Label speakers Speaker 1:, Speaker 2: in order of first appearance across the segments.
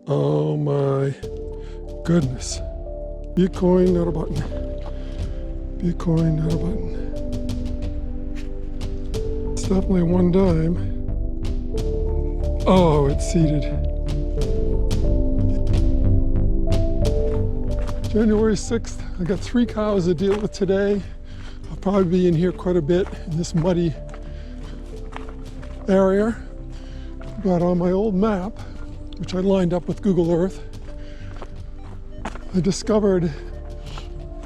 Speaker 1: Oh my goodness. Be a coin, not a button. Be a coin, not a button. It's definitely one dime. Oh, it's seated. January 6th, I got 3 cows to deal with today. I'll probably be in here quite a bit in this muddy area. But on my old map, which I lined up with Google Earth, I discovered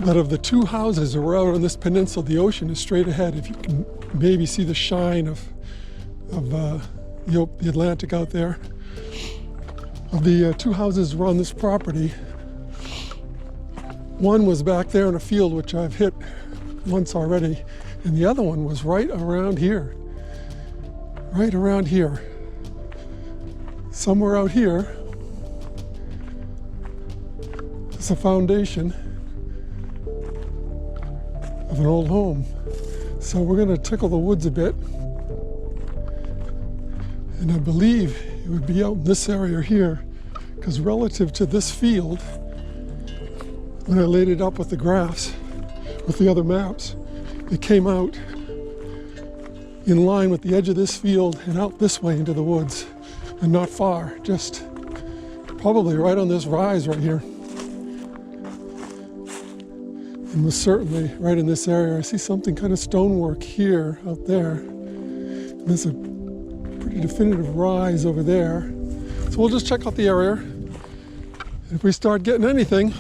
Speaker 1: that of the 2 houses that were out on this peninsula, the ocean is straight ahead. If you can maybe see the shine of the Atlantic out there. Of the 2 houses around this property, one was back there in a field, which I've hit once already, and the other one was right around here. Right around here. Somewhere out here is a foundation of an old home. So we're going to tickle the woods a bit. And I believe it would be out in this area here, because relative to this field, when I laid it up with the graphs, with the other maps, it came out in line with the edge of this field and out this way into the woods. And not far, just probably right on this rise right here. And was certainly right in this area. I see something kind of stonework here, out there. And there's a pretty definitive rise over there. So we'll just check out the area. If we start getting anything,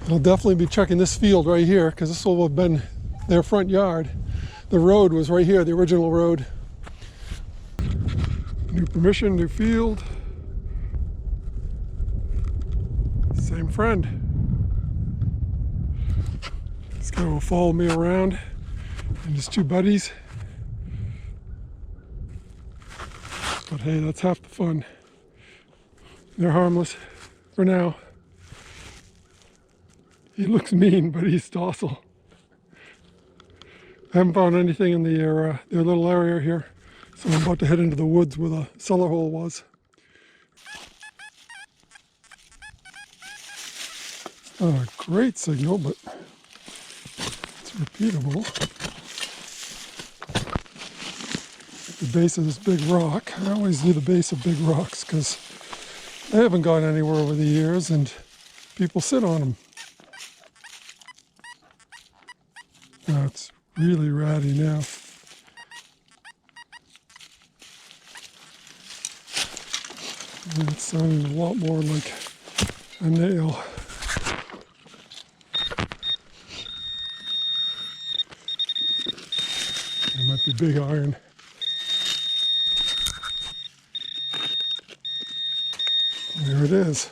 Speaker 1: I'll definitely be checking this field right here, because this will have been their front yard. The road was right here, the original road. New permission, new field. Same friend. This guy will follow me around and his 2 buddies. But hey, that's half the fun. They're harmless for now. He looks mean, but he's docile. I haven't found anything in their little area here. So I'm about to head into the woods where the cellar hole was. Not a great signal, but it's repeatable. At the base of this big rock. I always do the base of big rocks because they haven't gone anywhere over the years and people sit on them. Now it's really ratty now. And it's sounding a lot more like a nail. It might be big iron. There it is.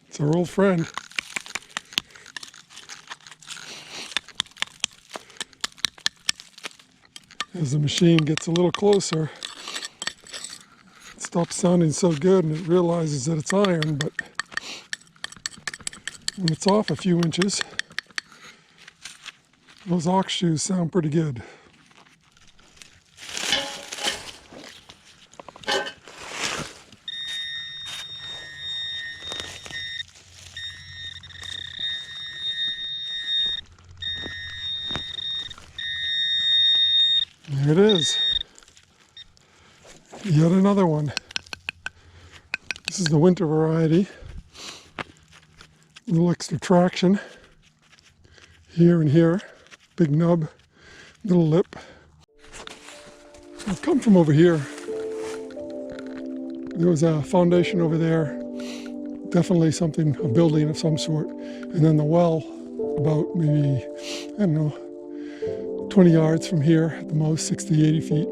Speaker 1: It's our old friend. As the machine gets a little closer, it stops sounding so good and it realizes that it's iron, but when it's off a few inches, those ox shoes sound pretty good. There it is. Yet another one. This is the winter variety. A little extra traction here and here. Big nub, little lip. I've come from over here. There was a foundation over there. Definitely something, a building of some sort. And then the well, about maybe, I don't know, 20 yards from here at the most, 60, 80 feet.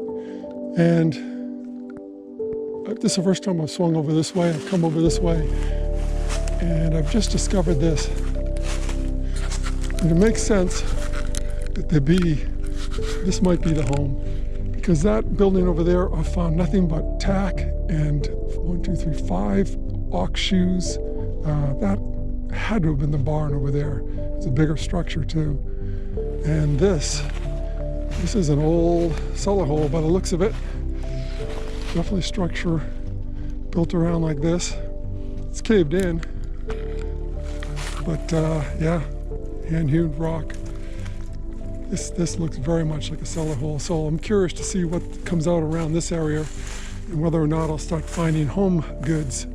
Speaker 1: And this is the first time I've swung over this way. I've come over this way. And I've just discovered this. And it makes sense that this might be the home. Because that building over there, I found nothing but tack and 5 ox shoes. That had to have been the barn over there. It's a bigger structure too. And this This is an old cellar hole by the looks of it. Definitely structure built around like this. It's caved in, but yeah, hand-hewn rock. This looks very much like a cellar hole, so I'm curious to see what comes out around this area and whether or not I'll start finding home goods,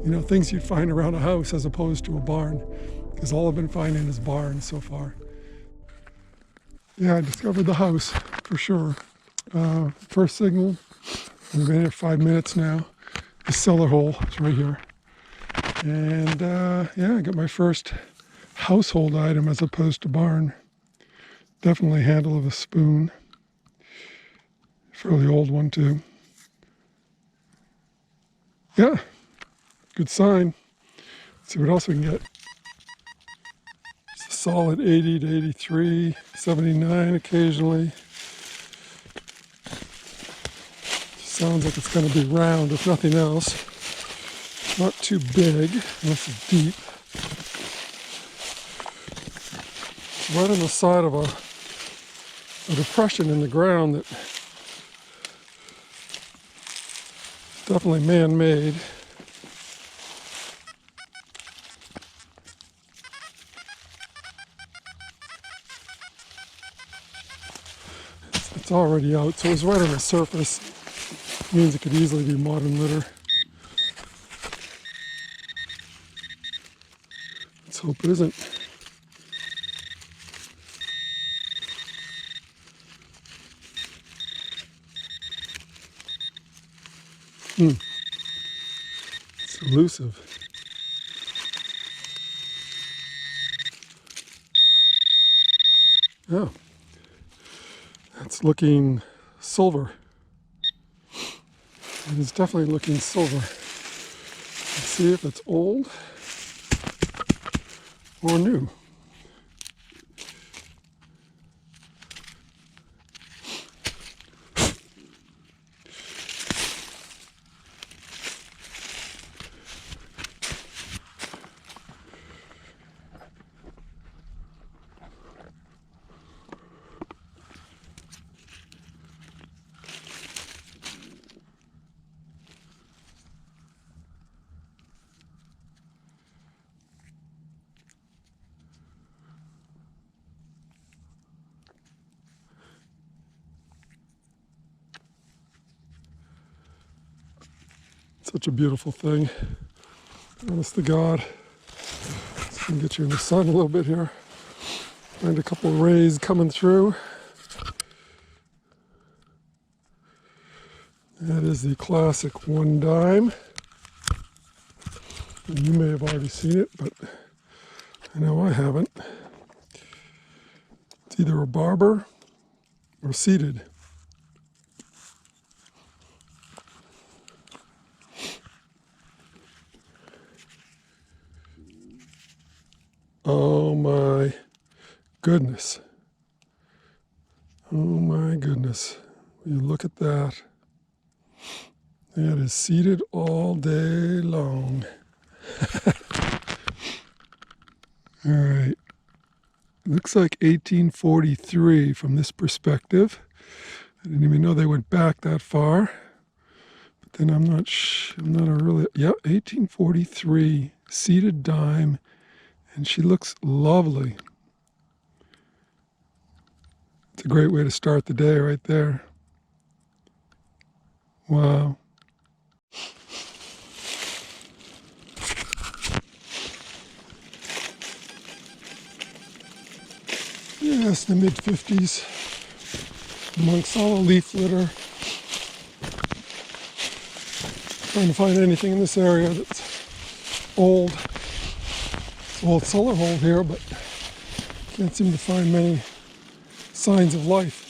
Speaker 1: you know, things you'd find around a house as opposed to a barn, because all I've been finding is barns so far. Yeah, I discovered the house for sure. First signal, we've been here 5 minutes now. The cellar hole is right here. And yeah, I got my first household item as opposed to barn. Definitely handle of a spoon. Fairly old one too. Yeah, good sign. Let's see what else we can get. It's a solid 80 to 83, 79 occasionally. Sounds like it's going to be round, if nothing else. Not too big, unless it's deep. It's right on the side of a depression in the ground that definitely man-made. It's already out, so it's right on the surface. Means it could easily be modern litter. Let's hope it isn't. It's elusive. Oh, that's looking silver. It is definitely looking silver. Let's see if it's old or new. Such a beautiful thing. Honest to God. Let's see if I can get you in the sun a little bit here. Find a couple of rays coming through. That is the classic 1 dime. You may have already seen it, but I know I haven't. It's either a barber or seated. Oh my goodness. Oh my goodness. Will you look at that? That is seated all day long. All right. Looks like 1843 from this perspective. I didn't even know they went back that far. But then I'm not a really, yeah, 1843 seated dime. And she looks lovely. It's a great way to start the day right there. Wow. Yes, the mid-50s. Amongst all the leaf litter. Trying to find anything in this area that's old. Old cellar hole here, but can't seem to find many signs of life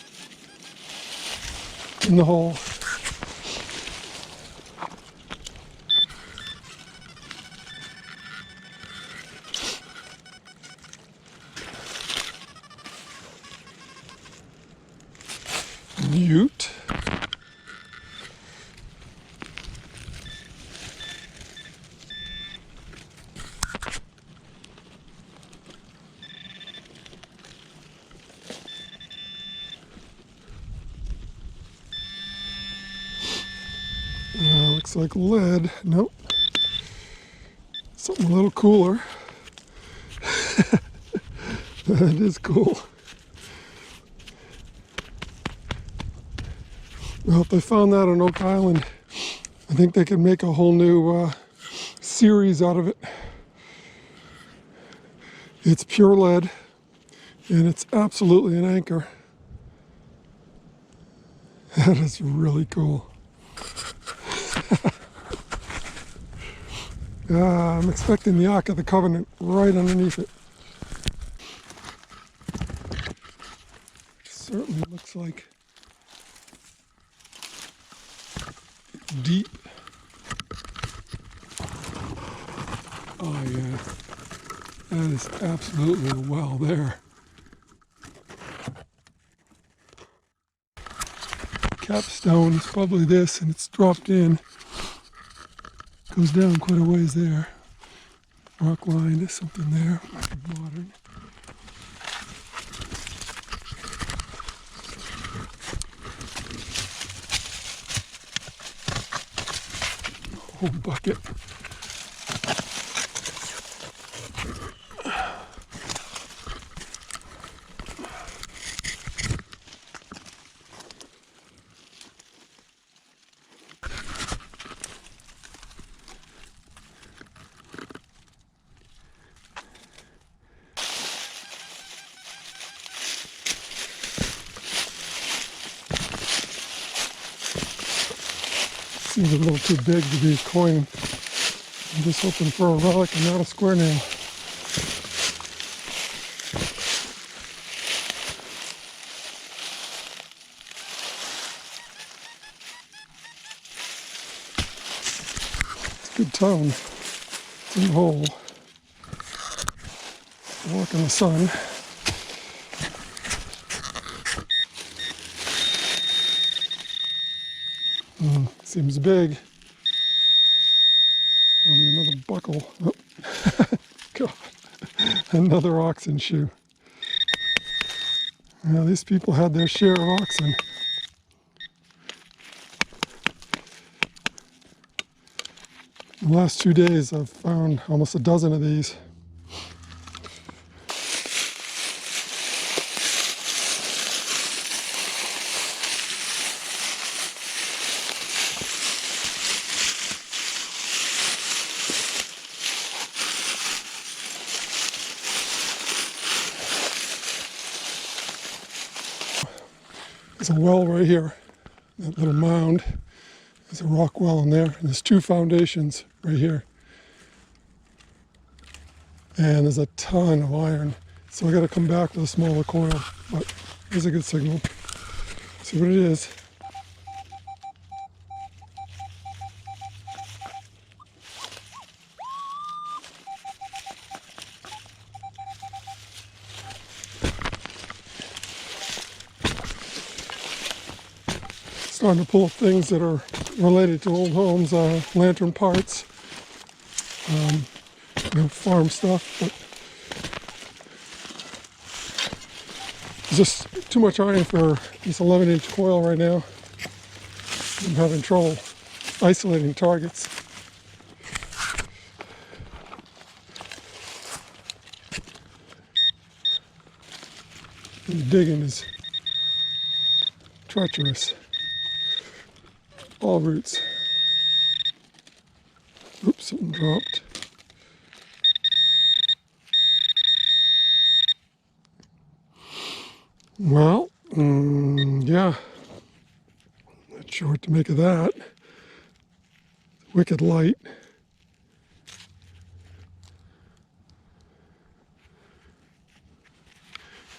Speaker 1: in the hole. Mute. looks like lead. Nope. Something a little cooler. That is cool. Well, if they found that on Oak Island, I think they could make a whole new series out of it. It's pure lead, and it's absolutely an anchor. That is really cool. I'm expecting the Ark of the Covenant right underneath it. Certainly looks like deep. Oh yeah, that is absolutely a well there. Capstone is probably this, and it's dropped in. Goes down quite a ways there. Rock line is something there, might be modern. Whole bucket. Seems a little too big to be a coin. I'm just hoping for a relic and not a square nail. It's a good tone. It's in the hole. Walk in the sun. Seems big. Probably another buckle. Oh. God. Another oxen shoe. Now these people had their share of oxen. In the last 2 days I've found almost a dozen of these. There's a well right here, that little mound. There's a rock well in there, and there's 2 foundations right here. And there's a ton of iron. So I gotta come back with a smaller coil, but there's a good signal. See what it is. Starting to pull things that are related to old homes, lantern parts, farm stuff, but there's just too much iron for this 11-inch coil right now. I'm having trouble isolating targets. And digging is treacherous. All roots. Oops, something dropped. Well, yeah. Not sure what to make of that. Wicked light.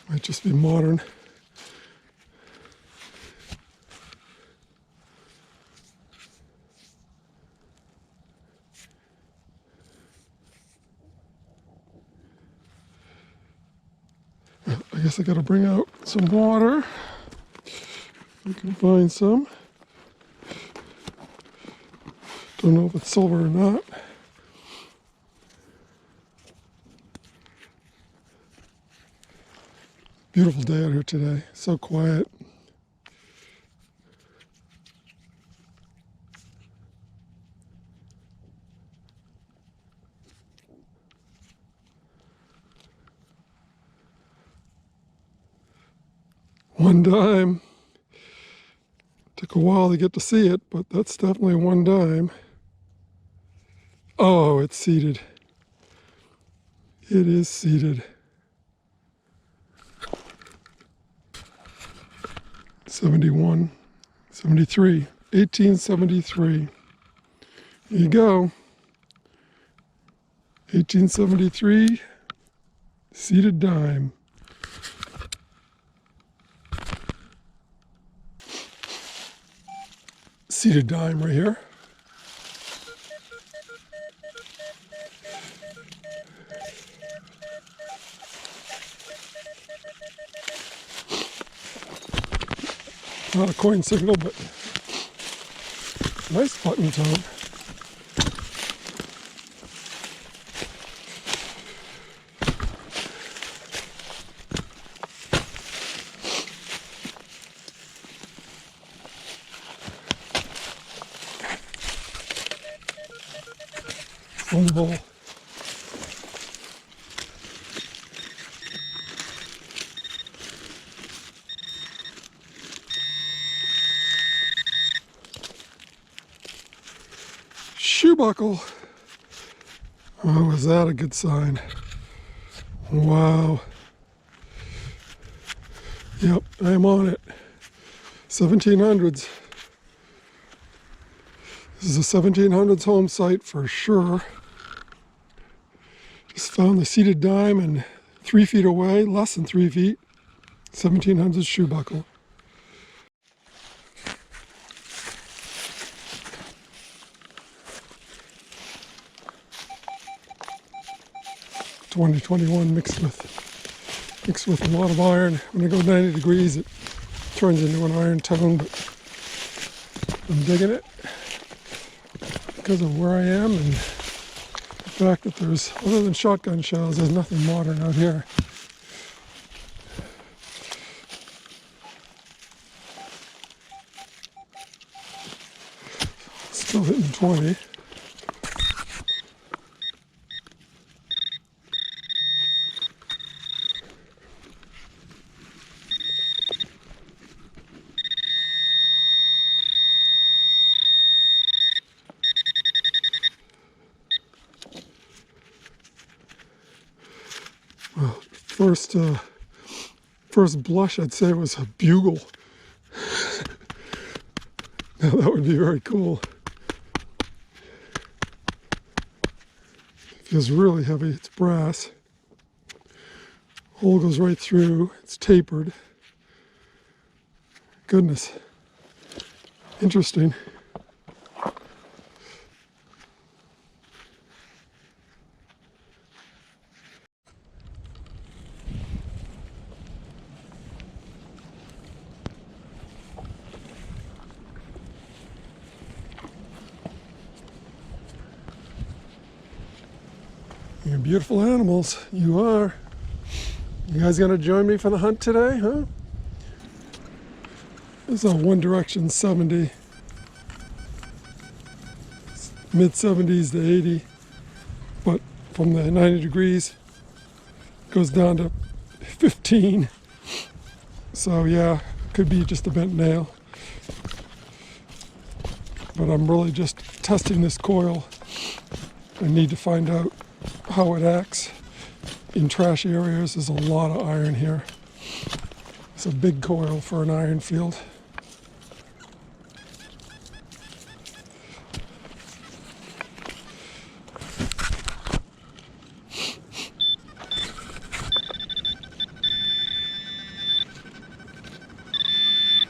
Speaker 1: Might just be modern. I guess I gotta bring out some water. If I can find some. Don't know if it's silver or not. Beautiful day out here today. So quiet. One dime. Took a while to get to see it, but that's definitely one dime. Oh, it's seated. It is seated. 71, 73, 1873. There you go. 1873, seated dime. Seated dime right here. Not a coin signal, but nice button tone. Fumble. Shoe buckle. Oh, is that a good sign? Wow. Yep, I am on it. 1700s. This is a 1700s home site for sure. Just found the seated dime and 3 feet away, less than 3 feet, 1700s shoe buckle. .2021 mixed with a lot of iron. When I go 90 degrees, it turns into an iron tone, but I'm digging it because of where I am and the fact that there's, other than shotgun shells, there's nothing modern out here. Still hitting 20. Well, first blush, I'd say it was a bugle. Now that would be very cool. It feels really heavy. It's brass. Hole goes right through. It's tapered. Goodness. Interesting. You're beautiful animals. You are. You guys gonna join me for the hunt today, huh? This is a One Direction 70. Mid 70s to 80. But from the 90 degrees, goes down to 15. So yeah, could be just a bent nail. But I'm really just testing this coil. I need to find out how it acts in trash areas. There's a lot of iron here. It's a big coil for an iron field.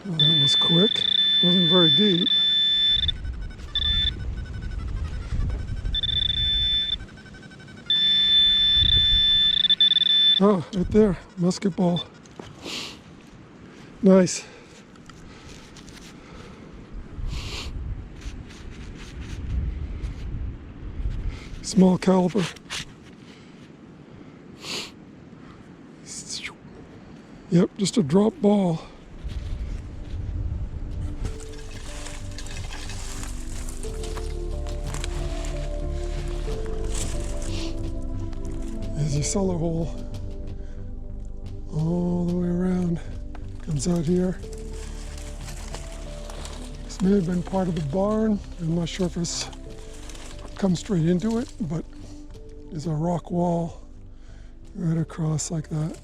Speaker 1: Well, that was quick. Wasn't very deep. Oh, right there, musket ball. Nice. Small caliber. Yep, just a drop ball. There's your cellar hole. All the way around. Comes out here. This may have been part of the barn. I'm not sure if it's come straight into it, but there's a rock wall right across like that.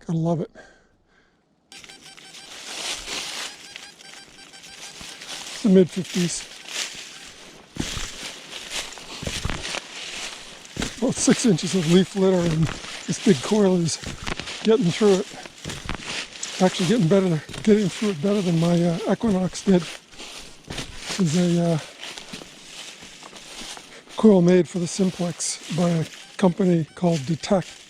Speaker 1: Gotta love it. It's the mid-50s. About 6 inches of leaf litter, and this big coil is getting through it. Actually getting through it better than my Equinox did. This is a coil made for the Simplex by a company called Detect.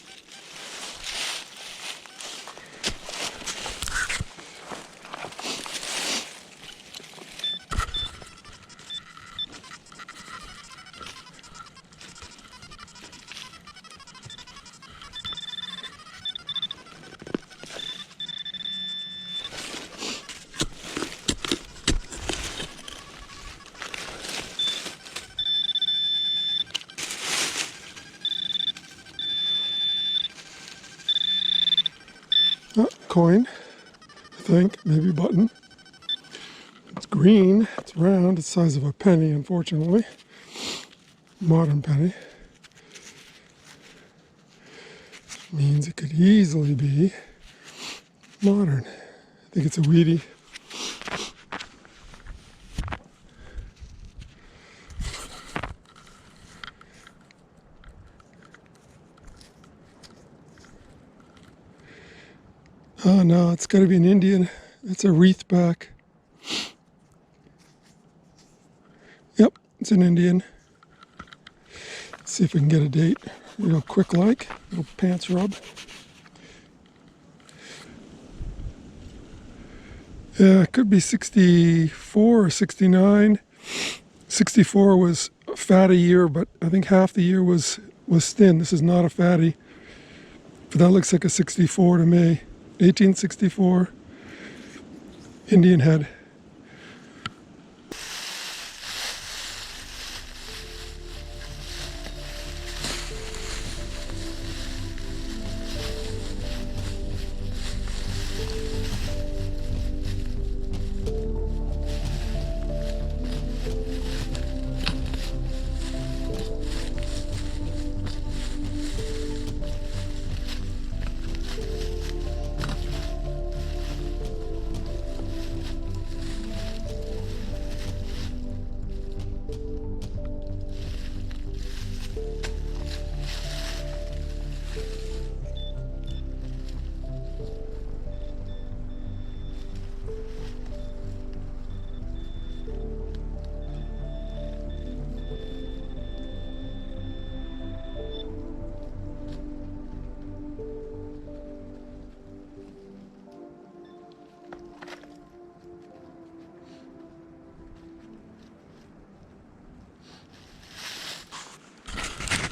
Speaker 1: Coin, I think, maybe button. It's green, it's round, it's the size of a penny, unfortunately. Modern penny. Means it could easily be modern. I think it's a weedy. Oh no, it's got to be an Indian. It's a wreath back. Yep, it's an Indian. Let's see if we can get a date real quick like. Little pants rub. Yeah, it could be 64 or 69. 64 was a fatty year, but I think half the year was thin. This is not a fatty. But that looks like a 64 to me. 1864 Indian head.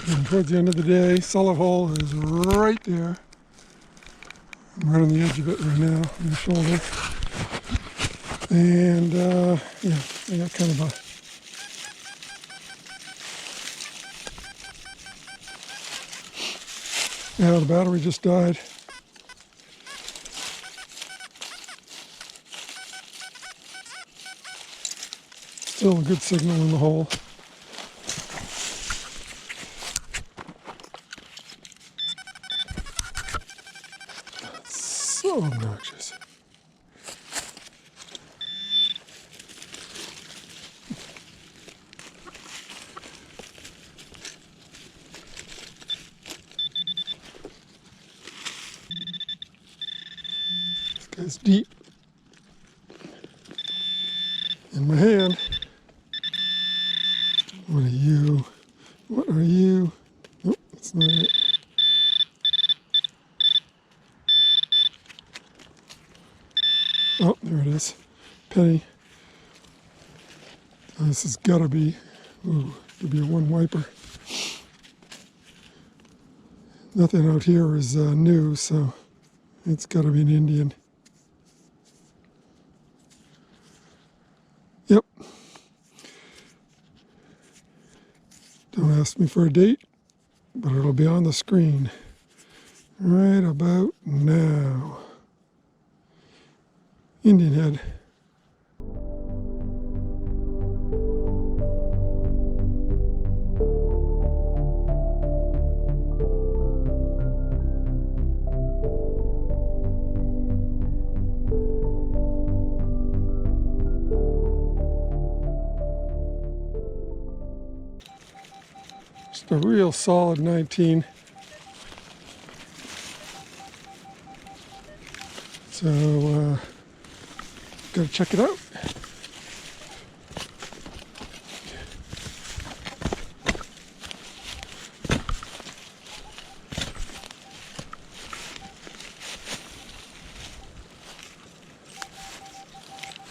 Speaker 1: And towards the end of the day, Cellar hole is right there. I'm right on the edge of it right now, on the shoulder. And yeah, I got kind of a... Yeah, the battery just died. Still a good signal in the hole. So obnoxious. This guy's deep in my hand. What are you? What are you? Nope, that's not it. Oh, there it is. Penny. This has got to be, could be a one wiper. Nothing out here is new, so it's got to be an Indian. Yep. Don't ask me for a date, but it'll be on the screen. Right about now. Indian head. Just a real solid 19. So, gotta check it out.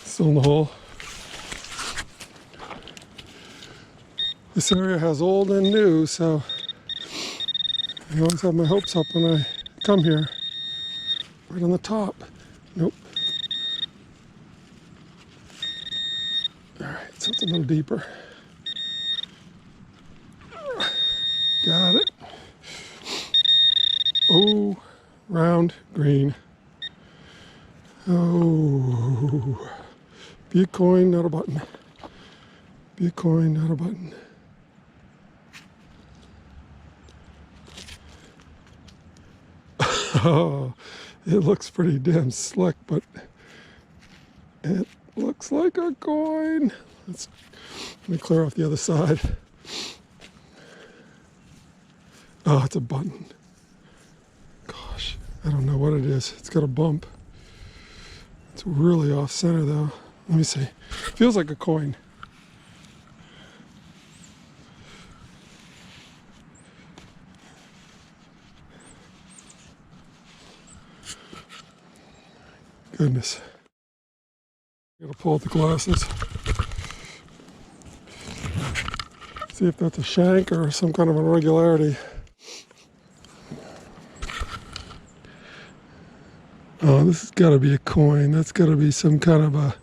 Speaker 1: Still in the hole. This area has old and new, so I always have my hopes up when I come here. Right on the top. Nope. Alright, so it's a little deeper. Got it. Oh, round, green. Oh, be a coin, not a button. Be a coin, not a button. Oh, it looks pretty damn slick, but it looks like a coin. Let me clear off the other side. Oh, it's a button. Gosh, I don't know what it is. It's got a bump. It's really off center though. Let me see. Feels like a coin. Goodness. Gotta pull out the glasses. See if that's a shank or some kind of irregularity. Oh, this has got to be a coin. That's got to be some kind of a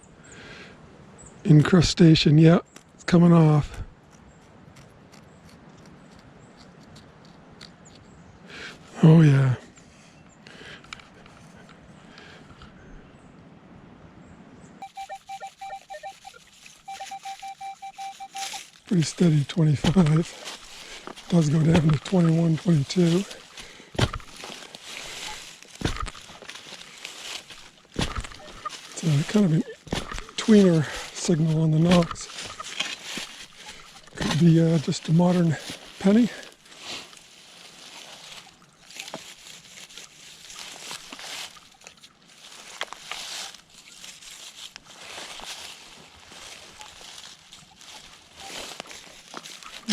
Speaker 1: incrustation. Yep, it's coming off. Oh yeah. Pretty steady 25. Does go down to 21, 22. It's kind of a tweener signal on the knocks. Could be just a modern penny.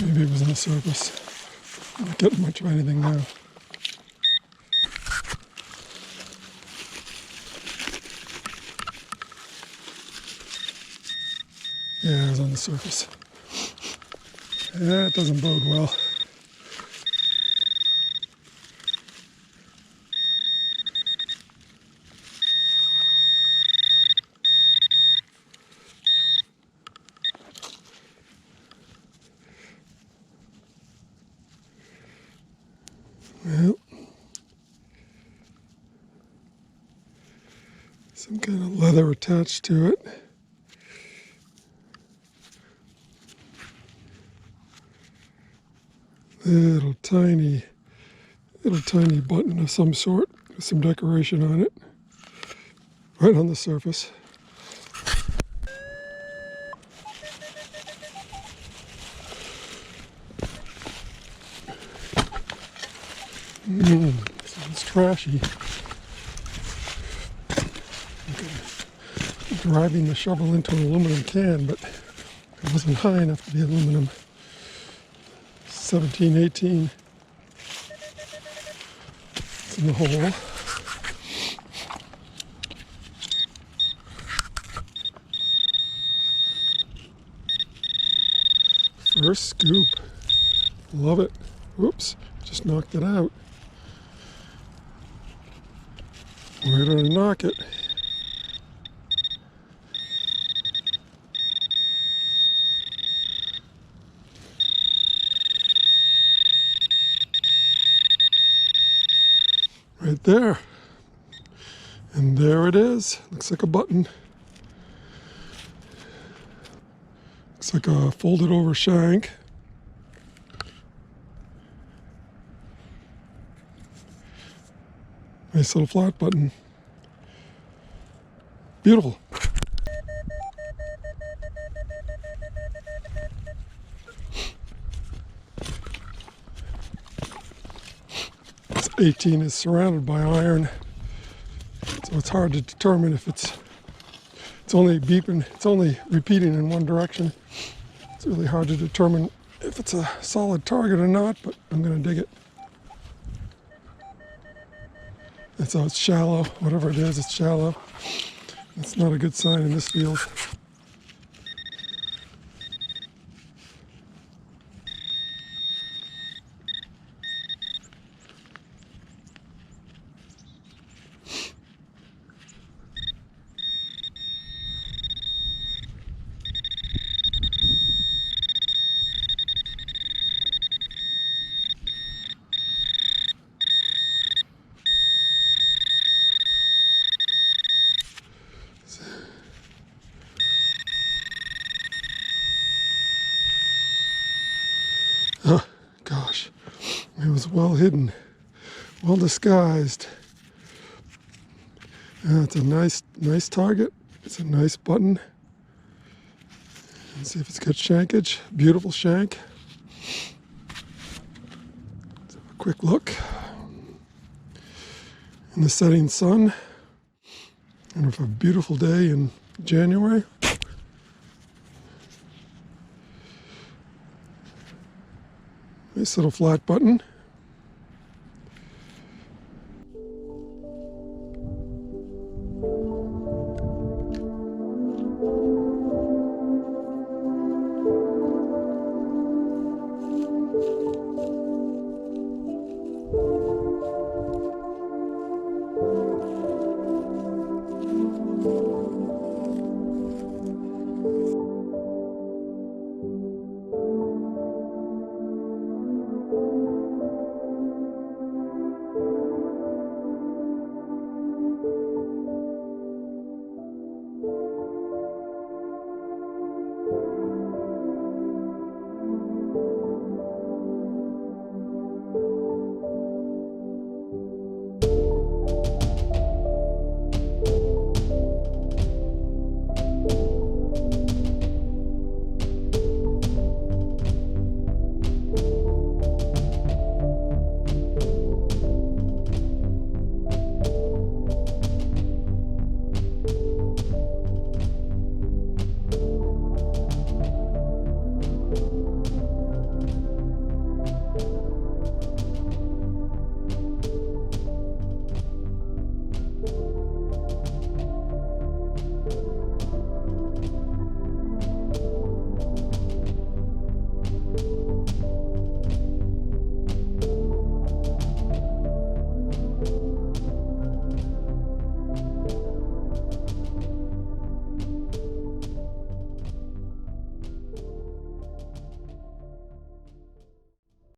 Speaker 1: Maybe it was on the surface. I'm not getting much of anything now. Yeah, it was on the surface. That doesn't bode well. Well, some kind of leather attached to it. Little tiny button of some sort with some decoration on it. Right on the surface. Sounds trashy. Okay. Driving the shovel into an aluminum can, but it wasn't high enough to be aluminum. 17, 18. It's in the hole. First scoop. Love it. Whoops, just knocked it out. Where did I knock it? right there. And there it is. Looks like a button. Looks like a folded over shank. Nice little flat button. Beautiful. This 18 is surrounded by iron, so it's hard to determine if it's only beeping, it's only repeating in one direction. It's really hard to determine if it's a solid target or not, but I'm going to dig it. And so it's shallow, whatever it is, it's shallow. It's not a good sign in this field. Oh, gosh, it was well hidden, well disguised. It's a nice target. It's a nice button. Let's see if it's got shankage. Beautiful shank. Let's have a quick look. In the setting sun. And of a beautiful day in January. Nice little flat button.